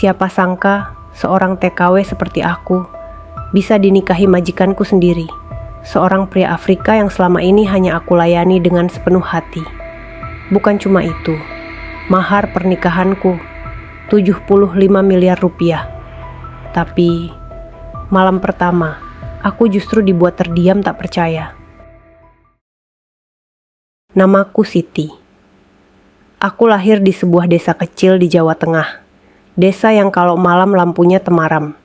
Siapa sangka seorang TKW seperti aku bisa dinikahi majikanku sendiri, seorang pria Afrika yang selama ini hanya aku layani dengan sepenuh hati. Bukan cuma itu, mahar pernikahanku 75 miliar rupiah. Tapi malam pertama, aku justru dibuat terdiam tak percaya. Namaku Siti. Aku lahir di sebuah desa kecil di Jawa Tengah. Desa yang kalau malam lampunya temaram,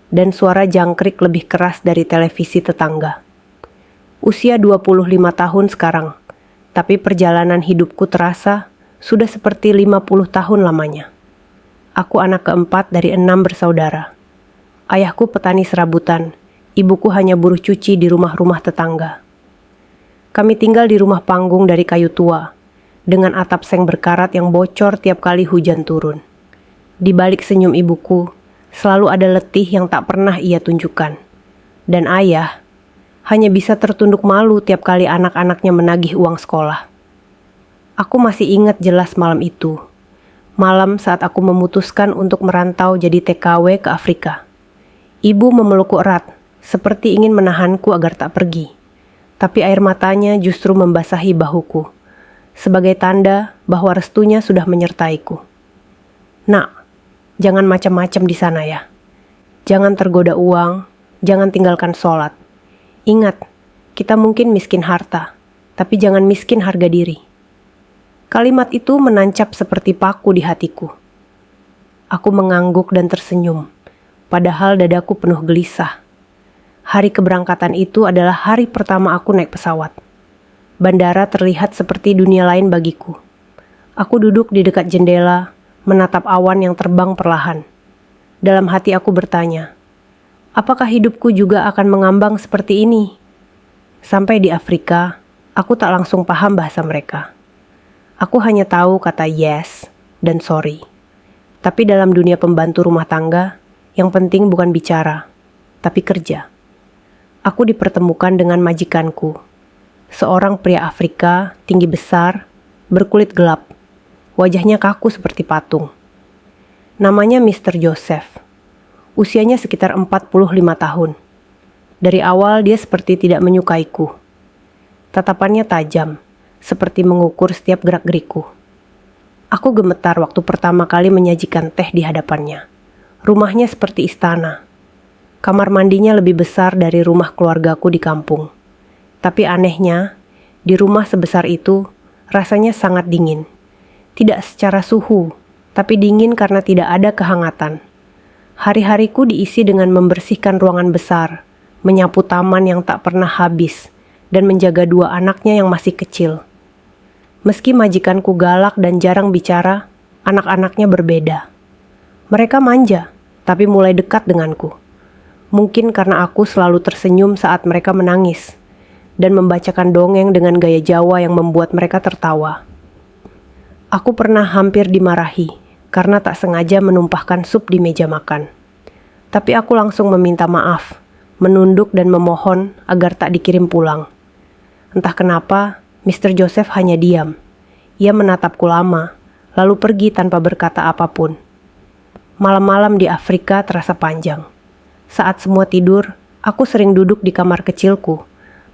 dan suara jangkrik lebih keras dari televisi tetangga. Usia 25 tahun sekarang, tapi perjalanan hidupku terasa sudah seperti 50 tahun lamanya. Aku anak keempat dari 6 bersaudara. Ayahku petani serabutan, ibuku hanya buruh cuci di rumah-rumah tetangga. Kami tinggal di rumah panggung dari kayu tua, dengan atap seng berkarat yang bocor tiap kali hujan turun. Di balik senyum ibuku, selalu ada letih yang tak pernah ia tunjukkan. Dan ayah hanya bisa tertunduk malu tiap kali anak-anaknya menagih uang sekolah. Aku masih ingat jelas malam itu. Malam saat aku memutuskan untuk merantau jadi TKW ke Afrika. Ibu memelukku erat, seperti ingin menahanku agar tak pergi. Tapi air matanya justru membasahi bahuku, sebagai tanda bahwa restunya sudah menyertaiku. Nak, jangan macam-macam di sana ya. Jangan tergoda uang, jangan tinggalkan sholat. Ingat, kita mungkin miskin harta, tapi jangan miskin harga diri. Kalimat itu menancap seperti paku di hatiku. Aku mengangguk dan tersenyum. Padahal dadaku penuh gelisah. Hari keberangkatan itu adalah hari pertama aku naik pesawat. Bandara terlihat seperti dunia lain bagiku. Aku duduk di dekat jendela, menatap awan yang terbang perlahan. Dalam hati aku bertanya, apakah hidupku juga akan mengambang seperti ini? Sampai di Afrika, aku tak langsung paham bahasa mereka. Aku hanya tahu kata yes dan sorry. Tapi dalam dunia pembantu rumah tangga, yang penting bukan bicara, tapi kerja. Aku dipertemukan dengan majikanku, seorang pria Afrika tinggi besar, berkulit gelap, wajahnya kaku seperti patung. Namanya Mr. Joseph. Usianya sekitar 45 tahun. Dari awal dia seperti tidak menyukaiku. Tatapannya tajam, seperti mengukur setiap gerak-gerikku. Aku gemetar waktu pertama kali menyajikan teh di hadapannya. Rumahnya seperti istana. Kamar mandinya lebih besar dari rumah keluargaku di kampung. Tapi anehnya, di rumah sebesar itu, rasanya sangat dingin. Tidak secara suhu, tapi dingin karena tidak ada kehangatan. Hari-hariku diisi dengan membersihkan ruangan besar, menyapu taman yang tak pernah habis, dan menjaga 2 anaknya yang masih kecil. Meski majikanku galak dan jarang bicara, anak-anaknya berbeda. Mereka manja, tapi mulai dekat denganku. Mungkin karena aku selalu tersenyum saat mereka menangis, dan membacakan dongeng dengan gaya Jawa yang membuat mereka tertawa. Aku pernah hampir dimarahi, karena tak sengaja menumpahkan sup di meja makan. Tapi aku langsung meminta maaf, menunduk dan memohon agar tak dikirim pulang. Entah kenapa, Mr. Joseph hanya diam. Ia menatapku lama, lalu pergi tanpa berkata apapun. Malam-malam di Afrika terasa panjang. Saat semua tidur, aku sering duduk di kamar kecilku,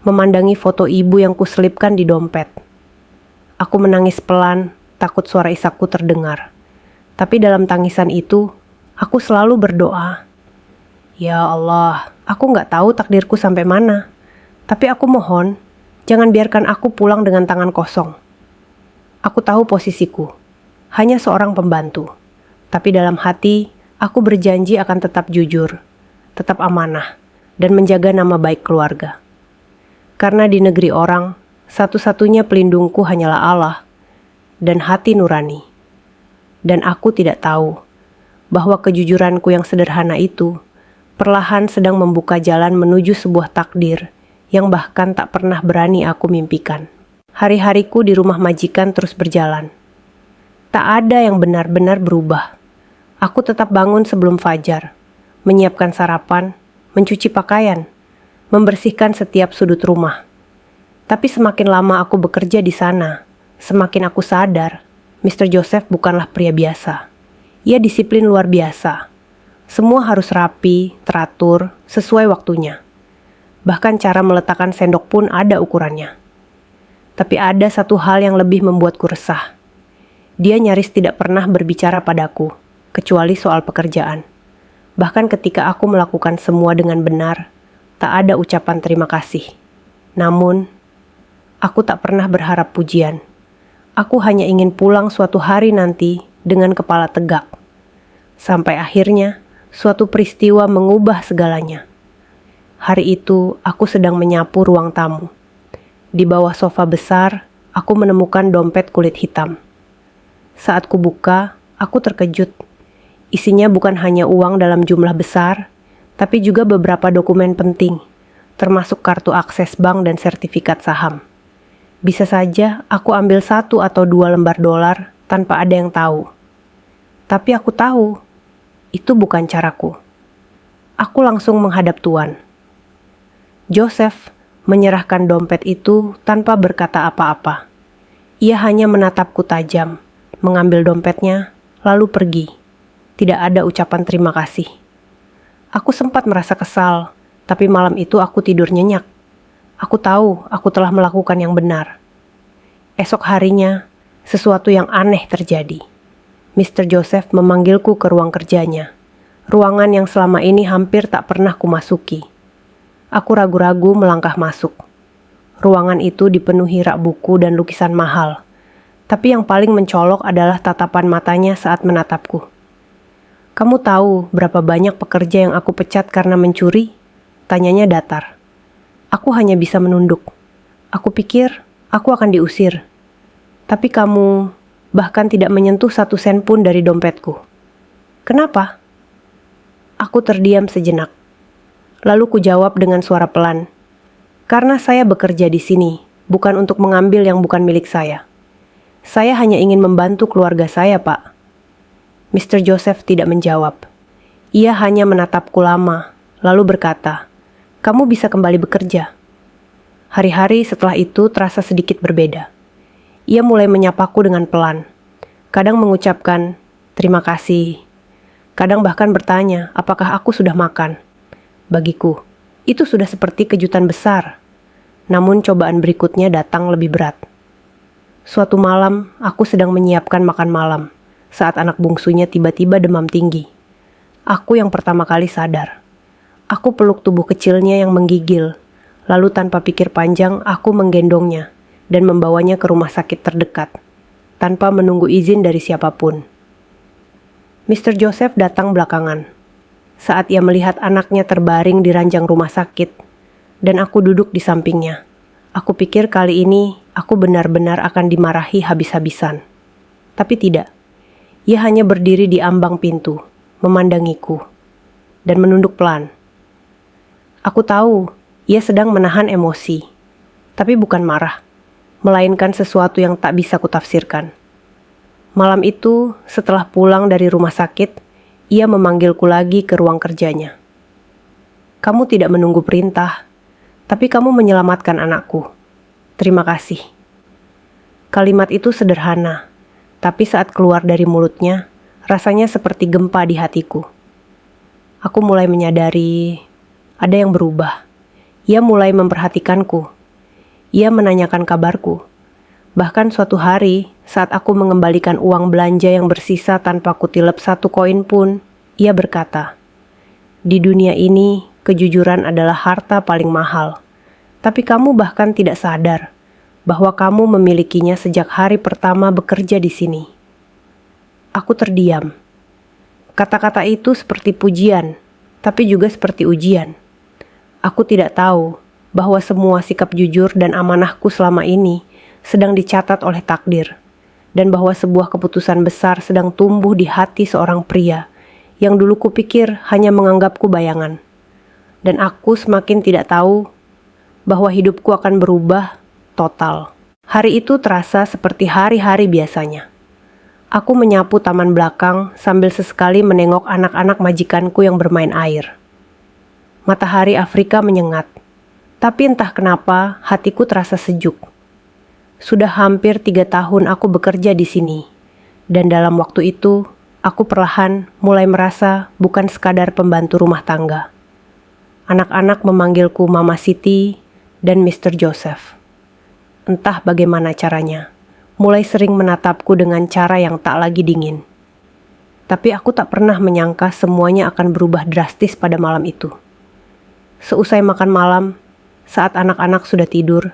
memandangi foto ibu yang kuselipkan di dompet. Aku menangis pelan, takut suara isakku terdengar. Tapi dalam tangisan itu, aku selalu berdoa. Ya Allah, aku gak tahu takdirku sampai mana. Tapi aku mohon, jangan biarkan aku pulang dengan tangan kosong. Aku tahu posisiku, hanya seorang pembantu. Tapi dalam hati, aku berjanji akan tetap jujur, tetap amanah, dan menjaga nama baik keluarga. Karena di negeri orang, satu-satunya pelindungku hanyalah Allah dan hati nurani. Dan aku tidak tahu bahwa kejujuranku yang sederhana itu perlahan sedang membuka jalan menuju sebuah takdir yang bahkan tak pernah berani aku mimpikan. Hari-hariku di rumah majikan terus berjalan. Tak ada yang benar-benar berubah. Aku tetap bangun sebelum fajar, menyiapkan sarapan, mencuci pakaian, membersihkan setiap sudut rumah. Tapi semakin lama aku bekerja di sana, semakin aku sadar, Mr. Joseph bukanlah pria biasa. Ia disiplin luar biasa. Semua harus rapi, teratur, sesuai waktunya. Bahkan cara meletakkan sendok pun ada ukurannya. Tapi ada satu hal yang lebih membuatku resah. Dia nyaris tidak pernah berbicara padaku, kecuali soal pekerjaan. Bahkan ketika aku melakukan semua dengan benar, tak ada ucapan terima kasih. Namun, aku tak pernah berharap pujian. Aku hanya ingin pulang suatu hari nanti dengan kepala tegak. Sampai akhirnya, suatu peristiwa mengubah segalanya. Hari itu, aku sedang menyapu ruang tamu. Di bawah sofa besar, aku menemukan dompet kulit hitam. Saat kubuka, aku terkejut. Isinya bukan hanya uang dalam jumlah besar, tapi juga beberapa dokumen penting, termasuk kartu akses bank dan sertifikat saham. Bisa saja aku ambil 1 atau 2 lembar dolar tanpa ada yang tahu. Tapi aku tahu, itu bukan caraku. Aku langsung menghadap Tuan. Joseph menyerahkan dompet itu tanpa berkata apa-apa. Ia hanya menatapku tajam, mengambil dompetnya, lalu pergi. Tidak ada ucapan terima kasih. Aku sempat merasa kesal, tapi malam itu aku tidur nyenyak. Aku tahu aku telah melakukan yang benar. Esok harinya, sesuatu yang aneh terjadi. Mr. Joseph memanggilku ke ruang kerjanya. Ruangan yang selama ini hampir tak pernah kumasuki. Aku ragu-ragu melangkah masuk. Ruangan itu dipenuhi rak buku dan lukisan mahal. Tapi yang paling mencolok adalah tatapan matanya saat menatapku. "Kamu tahu berapa banyak pekerja yang aku pecat karena mencuri?" Tanyanya datar. Aku hanya bisa menunduk. Aku pikir aku akan diusir. Tapi kamu bahkan tidak menyentuh 1 sen pun dari dompetku. Kenapa? Aku terdiam sejenak. Lalu ku jawab dengan suara pelan. Karena saya bekerja di sini, bukan untuk mengambil yang bukan milik saya. Saya hanya ingin membantu keluarga saya, Pak. Mr. Joseph tidak menjawab. Ia hanya menatapku lama, lalu berkata, "Kamu bisa kembali bekerja." Hari-hari setelah itu terasa sedikit berbeda. Ia mulai menyapaku dengan pelan. Kadang mengucapkan, "Terima kasih." Kadang bahkan bertanya, apakah aku sudah makan. Bagiku, itu sudah seperti kejutan besar. Namun cobaan berikutnya datang lebih berat. Suatu malam, aku sedang menyiapkan makan malam, saat anak bungsunya tiba-tiba demam tinggi. Aku yang pertama kali sadar. Aku peluk tubuh kecilnya yang menggigil, lalu tanpa pikir panjang aku menggendongnya dan membawanya ke rumah sakit terdekat, tanpa menunggu izin dari siapapun. Mr. Joseph datang belakangan, saat ia melihat anaknya terbaring di ranjang rumah sakit, dan aku duduk di sampingnya. Aku pikir kali ini aku benar-benar akan dimarahi habis-habisan. Tapi tidak. Ia hanya berdiri di ambang pintu, memandangiku, dan menunduk pelan. Aku tahu, ia sedang menahan emosi, tapi bukan marah, melainkan sesuatu yang tak bisa kutafsirkan. Malam itu, setelah pulang dari rumah sakit, ia memanggilku lagi ke ruang kerjanya. "Kamu tidak menunggu perintah, tapi kamu menyelamatkan anakku. Terima kasih." Kalimat itu sederhana, tapi saat keluar dari mulutnya, rasanya seperti gempa di hatiku. Aku mulai menyadari ada yang berubah. Ia mulai memperhatikanku. Ia menanyakan kabarku. Bahkan suatu hari, saat aku mengembalikan uang belanja yang bersisa tanpa kutilep 1 koin pun, ia berkata, "Di dunia ini, kejujuran adalah harta paling mahal. Tapi kamu bahkan tidak sadar bahwa kamu memilikinya sejak hari pertama bekerja di sini." Aku terdiam. Kata-kata itu seperti pujian, tapi juga seperti ujian. Aku tidak tahu bahwa semua sikap jujur dan amanahku selama ini sedang dicatat oleh takdir, dan bahwa sebuah keputusan besar sedang tumbuh di hati seorang pria yang dulu kupikir hanya menganggapku bayangan. Dan aku semakin tidak tahu bahwa hidupku akan berubah total. Hari itu terasa seperti hari-hari biasanya. Aku menyapu taman belakang sambil sesekali menengok anak-anak majikanku yang bermain air. Matahari Afrika menyengat, tapi entah kenapa hatiku terasa sejuk. Sudah hampir 3 tahun aku bekerja di sini, dan dalam waktu itu Aku perlahan mulai merasa bukan sekadar pembantu rumah tangga. Anak-anak memanggilku Mama Siti dan Mr. Joseph. Entah bagaimana caranya, mulai sering menatapku dengan cara yang tak lagi dingin. Tapi aku tak pernah menyangka semuanya akan berubah drastis pada malam itu. Seusai makan malam, saat anak-anak sudah tidur,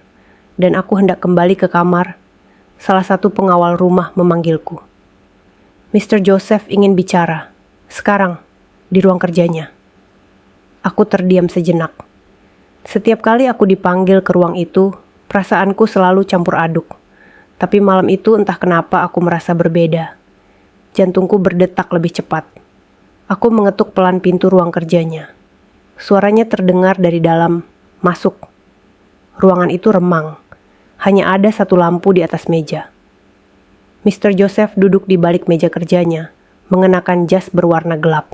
dan aku hendak kembali ke kamar, salah satu pengawal rumah memanggilku. Mr. Joseph ingin bicara, sekarang, di ruang kerjanya. Aku terdiam sejenak. Setiap kali aku dipanggil ke ruang itu, perasaanku selalu campur aduk. Tapi malam itu entah kenapa aku merasa berbeda. Jantungku berdetak lebih cepat. Aku mengetuk pelan pintu ruang kerjanya. Suaranya terdengar dari dalam, masuk. Ruangan itu remang. Hanya ada satu lampu di atas meja. Mr. Joseph duduk di balik meja kerjanya, mengenakan jas berwarna gelap.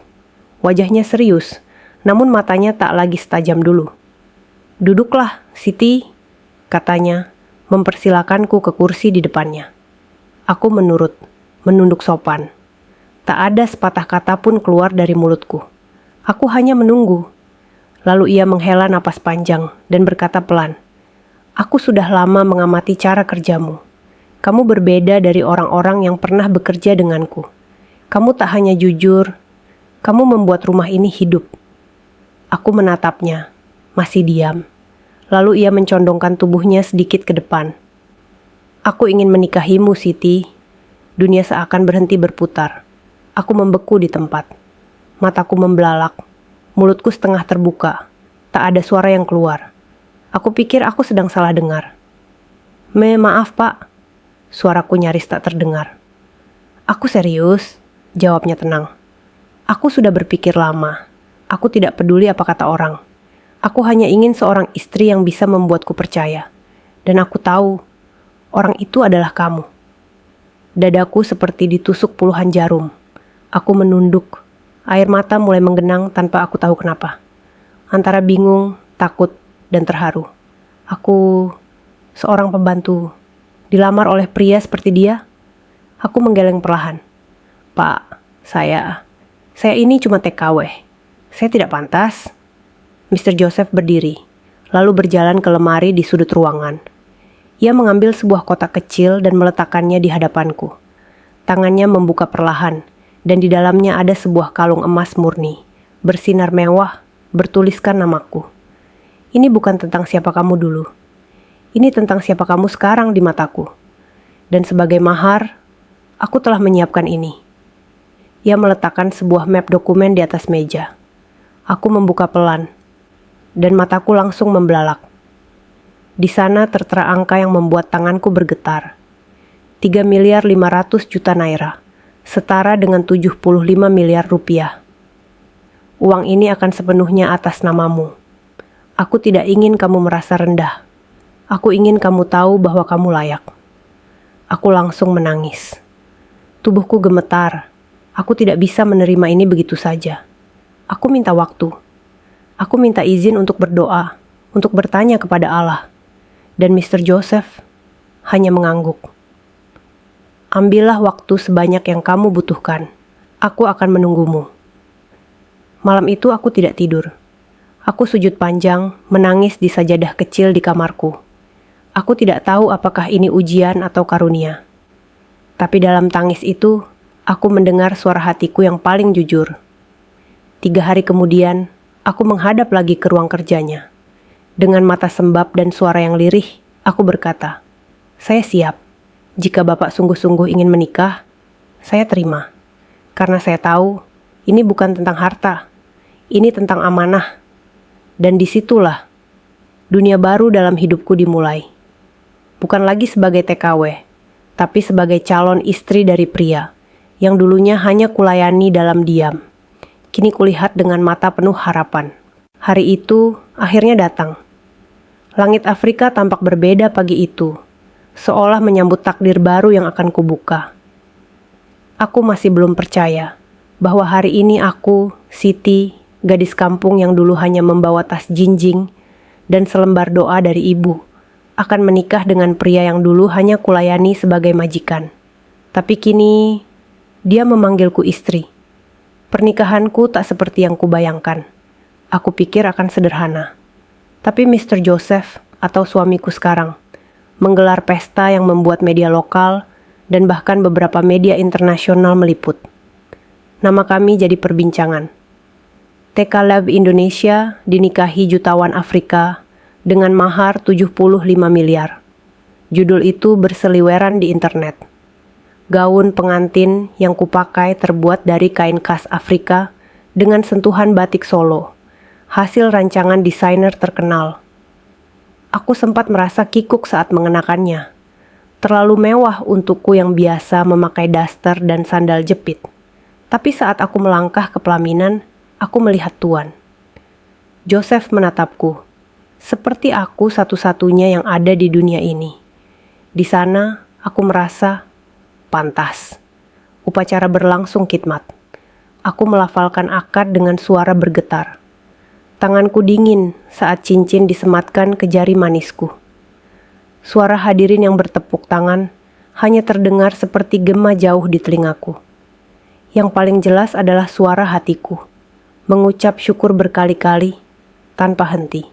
Wajahnya serius, namun matanya tak lagi setajam dulu. "Duduklah, Siti," katanya, mempersilakanku ke kursi di depannya. Aku menurut, menunduk sopan. Tak ada sepatah kata pun keluar dari mulutku. Aku hanya menunggu. Lalu ia menghela napas panjang dan berkata pelan, "Aku sudah lama mengamati cara kerjamu. Kamu berbeda dari orang-orang yang pernah bekerja denganku. Kamu tak hanya jujur, kamu membuat rumah ini hidup." Aku menatapnya, masih diam. Lalu ia mencondongkan tubuhnya sedikit ke depan. "Aku ingin menikahimu, Siti." Dunia seakan berhenti berputar. Aku membeku di tempat. Mataku membelalak. Mulutku setengah terbuka. Tak ada suara yang keluar. Aku pikir aku sedang salah dengar. Maaf, Pak." Suaraku nyaris tak terdengar. "Aku serius," jawabnya tenang. "Aku sudah berpikir lama. Aku tidak peduli apa kata orang. Aku hanya ingin seorang istri yang bisa membuatku percaya. Dan aku tahu, orang itu adalah kamu." Dadaku seperti ditusuk puluhan jarum. Aku menunduk. Air mata mulai menggenang tanpa aku tahu kenapa. Antara bingung, takut, dan terharu. Aku seorang pembantu. Dilamar oleh pria seperti dia? Aku menggeleng perlahan. "Pak, saya ini cuma TKW. Saya tidak pantas." Mr. Joseph berdiri, lalu berjalan ke lemari di sudut ruangan. Ia mengambil sebuah kotak kecil dan meletakkannya di hadapanku. Tangannya membuka perlahan, dan di dalamnya ada sebuah kalung emas murni, bersinar mewah, bertuliskan namaku. "Ini bukan tentang siapa kamu dulu. Ini tentang siapa kamu sekarang di mataku. Dan sebagai mahar, aku telah menyiapkan ini." Ia meletakkan sebuah map dokumen di atas meja. Aku membuka pelan, dan mataku langsung membelalak. Di sana tertera angka yang membuat tanganku bergetar. 3.500.000.000 naira, setara dengan 75 miliar rupiah. Uang ini akan sepenuhnya atas namamu. Aku tidak ingin kamu merasa rendah. Aku ingin kamu tahu bahwa kamu layak. Aku langsung menangis. Tubuhku gemetar. Aku tidak bisa menerima ini begitu saja. Aku minta waktu. Aku minta izin untuk berdoa, untuk bertanya kepada Allah. Dan Mr. Joseph hanya mengangguk. "Ambillah waktu sebanyak yang kamu butuhkan. Aku akan menunggumu." Malam itu aku tidak tidur. Aku sujud panjang, menangis di sajadah kecil di kamarku. Aku tidak tahu apakah ini ujian atau karunia. Tapi dalam tangis itu, aku mendengar suara hatiku yang paling jujur. 3 hari kemudian, aku menghadap lagi ke ruang kerjanya. Dengan mata sembab dan suara yang lirih, aku berkata, "Saya siap. Jika Bapak sungguh-sungguh ingin menikah, saya terima. Karena saya tahu, ini bukan tentang harta. Ini tentang amanah." Dan disitulah, dunia baru dalam hidupku dimulai. Bukan lagi sebagai TKW, tapi sebagai calon istri dari pria, yang dulunya hanya kulayani dalam diam. Kini kulihat dengan mata penuh harapan. Hari itu akhirnya datang. Langit Afrika tampak berbeda pagi itu, seolah menyambut takdir baru yang akan kubuka. Aku masih belum percaya bahwa hari ini aku, Siti, gadis kampung yang dulu hanya membawa tas jinjing dan selembar doa dari ibu, akan menikah dengan pria yang dulu hanya kulayani sebagai majikan. Tapi kini, Dia memanggilku istri. Pernikahanku tak seperti yang kubayangkan. Aku pikir akan sederhana. Tapi Mr. Joseph atau suamiku sekarang menggelar pesta yang membuat media lokal dan bahkan beberapa media internasional meliput. Nama kami jadi perbincangan. TK Lab Indonesia dinikahi jutawan Afrika dengan mahar 75 miliar. Judul itu berseliweran di internet. Gaun pengantin yang kupakai terbuat dari kain khas Afrika dengan sentuhan batik Solo, hasil rancangan desainer terkenal. Aku sempat merasa kikuk saat mengenakannya. Terlalu mewah untukku yang biasa memakai daster dan sandal jepit. Tapi saat aku melangkah ke pelaminan, aku melihat Tuan. Joseph menatapku, seperti aku satu-satunya yang ada di dunia ini. Di sana, aku merasa pantas. Upacara berlangsung khidmat. Aku melafalkan akad dengan suara bergetar. Tanganku dingin saat cincin disematkan ke jari manisku. Suara hadirin yang bertepuk tangan hanya terdengar seperti gema jauh di telingaku. Yang paling jelas adalah suara hatiku, mengucap syukur berkali-kali tanpa henti.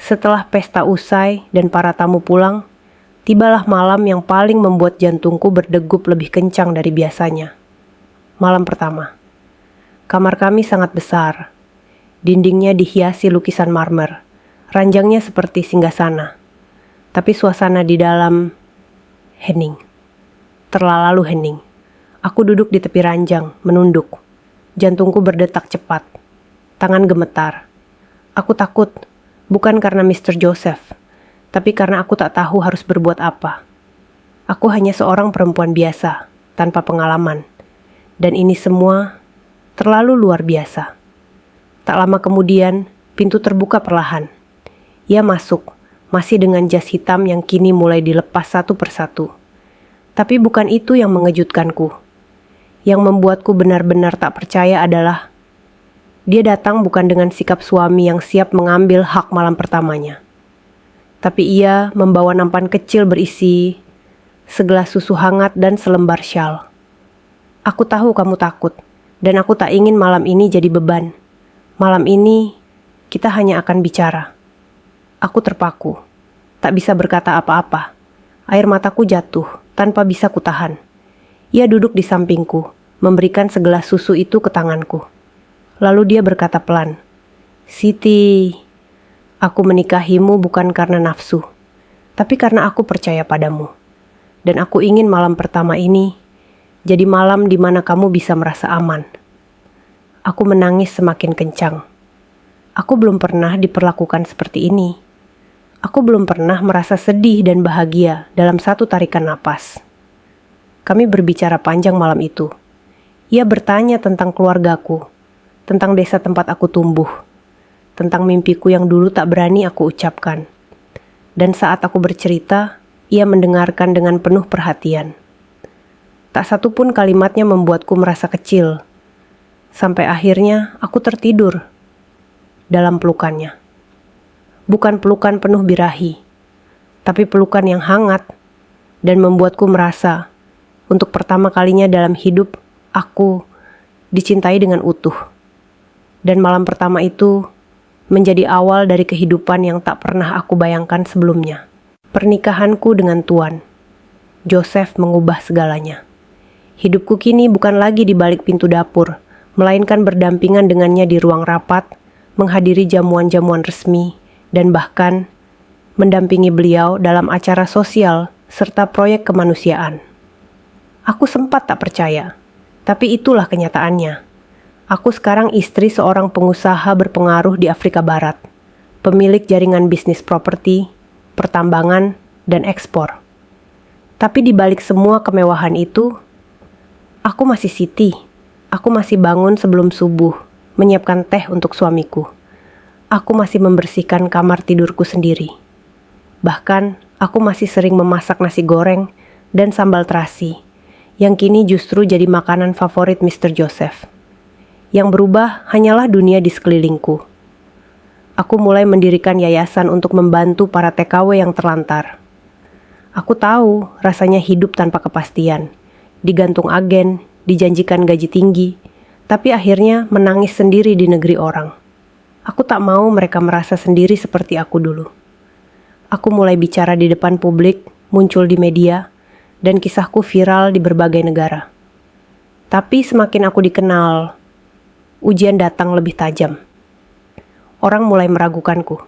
Setelah pesta usai dan para tamu pulang, tibalah malam yang paling membuat jantungku berdegup lebih kencang dari biasanya. Malam pertama. Kamar kami sangat besar. Dindingnya dihiasi lukisan marmer. Ranjangnya seperti singgasana. Tapi suasana di dalam hening. Terlalu hening. Aku duduk di tepi ranjang, menunduk. Jantungku berdetak cepat. Tangan gemetar. Aku takut, bukan karena Mr. Joseph, tapi karena aku tak tahu harus berbuat apa. Aku hanya seorang perempuan biasa, tanpa pengalaman. Dan ini semua terlalu luar biasa. Tak lama kemudian, pintu terbuka perlahan. Ia masuk, masih dengan jas hitam yang kini mulai dilepas satu persatu. Tapi bukan itu yang mengejutkanku. Yang membuatku benar-benar tak percaya adalah dia datang bukan dengan sikap suami yang siap mengambil hak malam pertamanya. Tapi ia membawa nampan kecil berisi segelas susu hangat dan selembar syal. Aku tahu kamu takut, dan aku tak ingin malam ini jadi beban. Malam ini, kita hanya akan bicara. Aku terpaku, tak bisa berkata apa-apa. Air mataku jatuh, tanpa bisa kutahan. Ia duduk di sampingku, memberikan segelas susu itu ke tanganku. Lalu dia berkata pelan, "Siti, aku menikahimu bukan karena nafsu, tapi karena aku percaya padamu. Dan aku ingin malam pertama ini jadi malam di mana kamu bisa merasa aman." Aku menangis semakin kencang. Aku belum pernah diperlakukan seperti ini. Aku belum pernah merasa sedih dan bahagia dalam satu tarikan napas. Kami berbicara panjang malam itu. Ia bertanya tentang keluargaku, tentang desa tempat aku tumbuh, tentang mimpiku yang dulu tak berani aku ucapkan. Dan saat aku bercerita, ia mendengarkan dengan penuh perhatian. Tak satu pun kalimatnya membuatku merasa kecil. Sampai akhirnya aku tertidur dalam pelukannya. Bukan pelukan penuh birahi, tapi pelukan yang hangat dan membuatku merasa untuk pertama kalinya dalam hidup aku dicintai dengan utuh. Dan malam pertama itu menjadi awal dari kehidupan yang tak pernah aku bayangkan sebelumnya. Pernikahanku dengan Tuan. Joseph mengubah segalanya. Hidupku kini bukan lagi di balik pintu dapur, melainkan berdampingan dengannya di ruang rapat, menghadiri jamuan-jamuan resmi, dan bahkan mendampingi beliau dalam acara sosial serta proyek kemanusiaan. Aku sempat tak percaya, tapi itulah kenyataannya. Aku sekarang istri seorang pengusaha berpengaruh di Afrika Barat, pemilik jaringan bisnis properti, pertambangan, dan ekspor. Tapi di balik semua kemewahan itu, aku masih Siti. Aku masih bangun sebelum subuh, menyiapkan teh untuk suamiku. Aku masih membersihkan kamar tidurku sendiri. Bahkan, aku masih sering memasak nasi goreng dan sambal terasi, yang kini justru jadi makanan favorit Mr. Joseph. Yang berubah hanyalah dunia di sekelilingku. Aku mulai mendirikan yayasan untuk membantu para TKW yang terlantar. Aku tahu rasanya hidup tanpa kepastian, digantung agen, dijanjikan gaji tinggi, tapi akhirnya menangis sendiri di negeri orang. Aku tak mau mereka merasa sendiri seperti aku dulu. Aku mulai bicara di depan publik, muncul di media, dan kisahku viral di berbagai negara. Tapi semakin aku dikenal, ujian datang lebih tajam. Orang mulai meragukanku.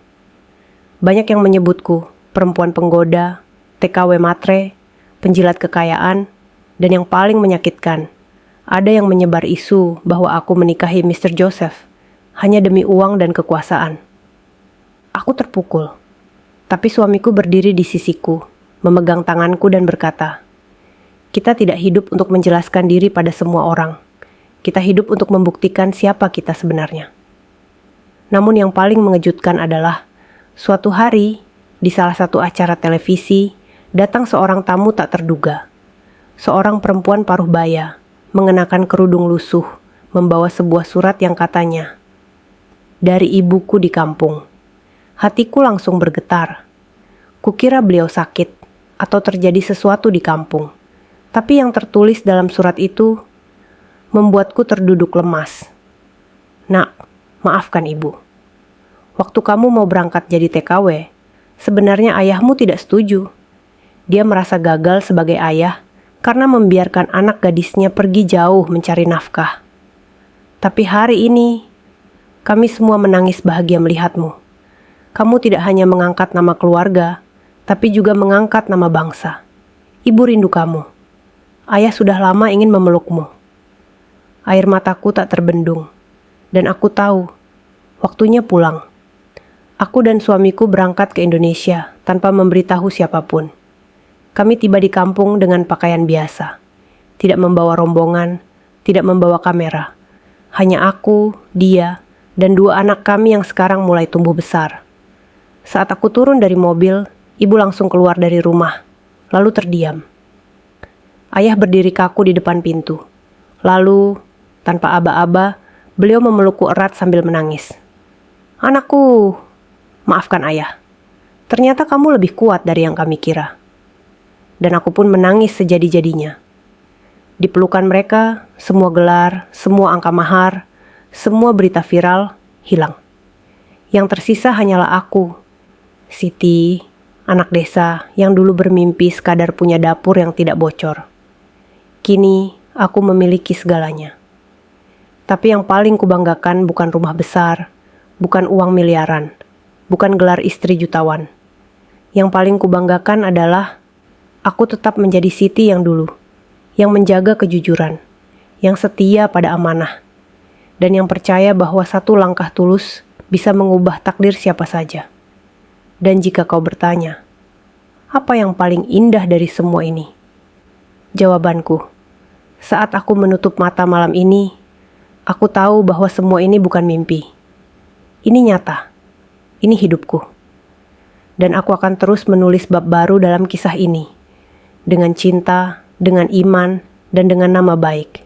Banyak yang menyebutku perempuan penggoda, TKW matre, penjilat kekayaan, dan yang paling menyakitkan, ada yang menyebar isu bahwa aku menikahi Mr. Joseph hanya demi uang dan kekuasaan. Aku terpukul, tapi suamiku berdiri di sisiku, memegang tanganku dan berkata, "Kita tidak hidup untuk menjelaskan diri pada semua orang. Kita hidup untuk membuktikan siapa kita sebenarnya." Namun yang paling mengejutkan adalah, suatu hari, di salah satu acara televisi, datang seorang tamu tak terduga. Seorang perempuan paruh baya, mengenakan kerudung lusuh, membawa sebuah surat yang katanya, "Dari ibuku di kampung." Hatiku langsung bergetar. Kukira beliau sakit, atau terjadi sesuatu di kampung. Tapi yang tertulis dalam surat itu membuatku terduduk lemas. "Nak, maafkan ibu. Waktu kamu mau berangkat jadi TKW, sebenarnya ayahmu tidak setuju. Dia merasa gagal sebagai ayah karena membiarkan anak gadisnya pergi jauh mencari nafkah. Tapi hari ini, kami semua menangis bahagia melihatmu. Kamu tidak hanya mengangkat nama keluarga, tapi juga mengangkat nama bangsa. Ibu rindu kamu. Ayah sudah lama ingin memelukmu." Air mataku tak terbendung, dan aku tahu, waktunya pulang. Aku dan suamiku berangkat ke Indonesia tanpa memberitahu siapapun. Kami tiba di kampung dengan pakaian biasa, tidak membawa rombongan, tidak membawa kamera. Hanya aku, dia, dan 2 anak kami yang sekarang mulai tumbuh besar. Saat aku turun dari mobil, ibu langsung keluar dari rumah, lalu terdiam. Ayah berdiri kaku di depan pintu. Lalu, tanpa aba-aba, beliau memelukku erat sambil menangis. "Anakku, maafkan ayah. Ternyata kamu lebih kuat dari yang kami kira." Dan aku pun menangis sejadi-jadinya. Di pelukan mereka, semua gelar, semua angka mahar, semua berita viral hilang. Yang tersisa hanyalah aku, Siti, anak desa yang dulu bermimpi sekadar punya dapur yang tidak bocor. Kini, aku memiliki segalanya. Tapi yang paling kubanggakan bukan rumah besar, bukan uang miliaran, bukan gelar istri jutawan. Yang paling kubanggakan adalah aku tetap menjadi Siti yang dulu, yang menjaga kejujuran, yang setia pada amanah, dan yang percaya bahwa satu langkah tulus bisa mengubah takdir siapa saja. Dan jika kau bertanya, apa yang paling indah dari semua ini? Jawabanku, saat aku menutup mata malam ini, aku tahu bahwa semua ini bukan mimpi. Ini nyata. Ini hidupku. Dan aku akan terus menulis bab baru dalam kisah ini. Dengan cinta, dengan iman, dan dengan nama baik.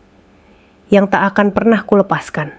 Yang tak akan pernah kulepaskan.